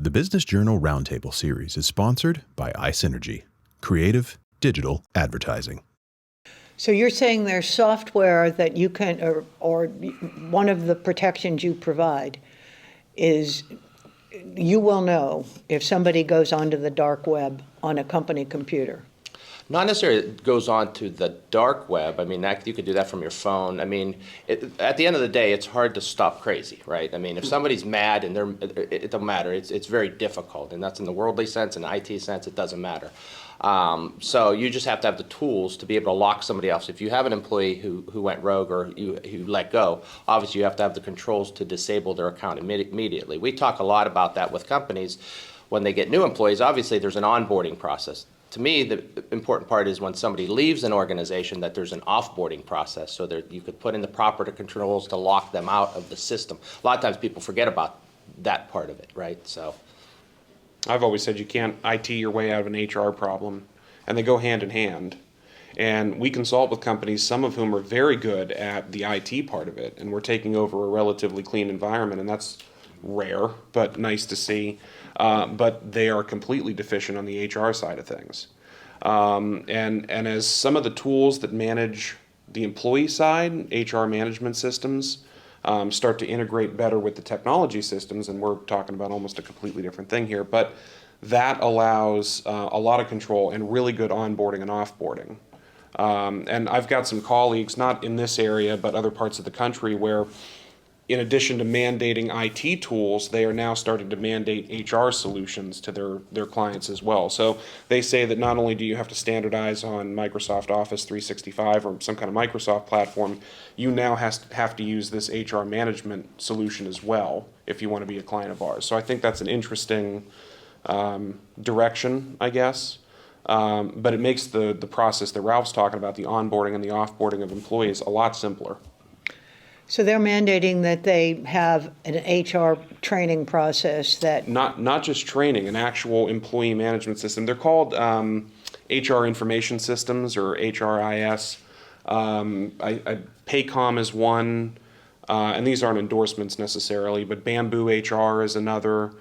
The Business Journal Roundtable Series is sponsored by iSynergy, creative digital advertising. So you're saying there's software that you can, or one of the protections you provide is you will know if somebody goes onto the dark web on a company computer. Not necessarily it goes on to the dark web. I mean, you could do that from your phone. I mean, at the end of the day, it's hard to stop crazy, right? I mean, if somebody's mad and it don't matter. It's very difficult, and that's in the worldly sense, in the IT sense, it doesn't matter. So you just have to have the tools to be able to lock somebody else. If you have an employee who went rogue or you let go, obviously you have to have the controls to disable their account immediately. We talk a lot about that with companies when they get new employees. Obviously, there's an onboarding process. To me, the important part is when somebody leaves an organization that there's an offboarding process so that you could put in the proper controls to lock them out of the system. A lot of times people forget about that part of it, right? So I've always said you can't IT your way out of an HR problem, and they go hand in hand. And we consult with companies, some of whom are very good at the IT part of it, and we're taking over a relatively clean environment, and that's rare, but nice to see. But they are completely deficient on the HR side of things. And as some of the tools that manage the employee side, HR management systems, start to integrate better with the technology systems, and we're talking about almost a completely different thing here, but that allows a lot of control and really good onboarding and offboarding. And I've got some colleagues, not in this area, but other parts of the country, where in addition to mandating IT tools, they are now starting to mandate HR solutions to their clients as well. So they say that not only do you have to standardize on Microsoft Office 365 or some kind of Microsoft platform, you now have to use this HR management solution as well if you want to be a client of ours. So I think that's an interesting direction, I guess. But it makes the process that Ralph's talking about, the onboarding and the offboarding of employees, a lot simpler. So they're mandating that they have an HR training process that... Not just training, an actual employee management system. They're called HR information systems, or HRIS. Paycom is one, and these aren't endorsements necessarily, but Bamboo HR is another.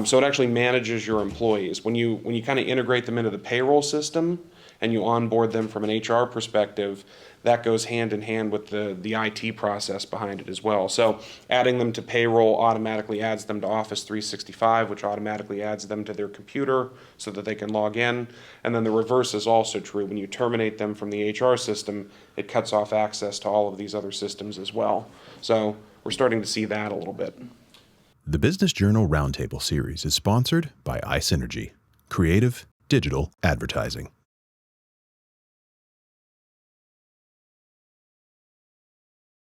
So it actually manages your employees. When you kind of integrate them into the payroll system and you onboard them from an HR perspective, that goes hand in hand with the IT process behind it as well. So adding them to payroll automatically adds them to Office 365, which automatically adds them to their computer so that they can log in. And then the reverse is also true. When you terminate them from the HR system, it cuts off access to all of these other systems as well. So we're starting to see that a little bit. The Business Journal Roundtable Series is sponsored by iSynergy, creative digital advertising.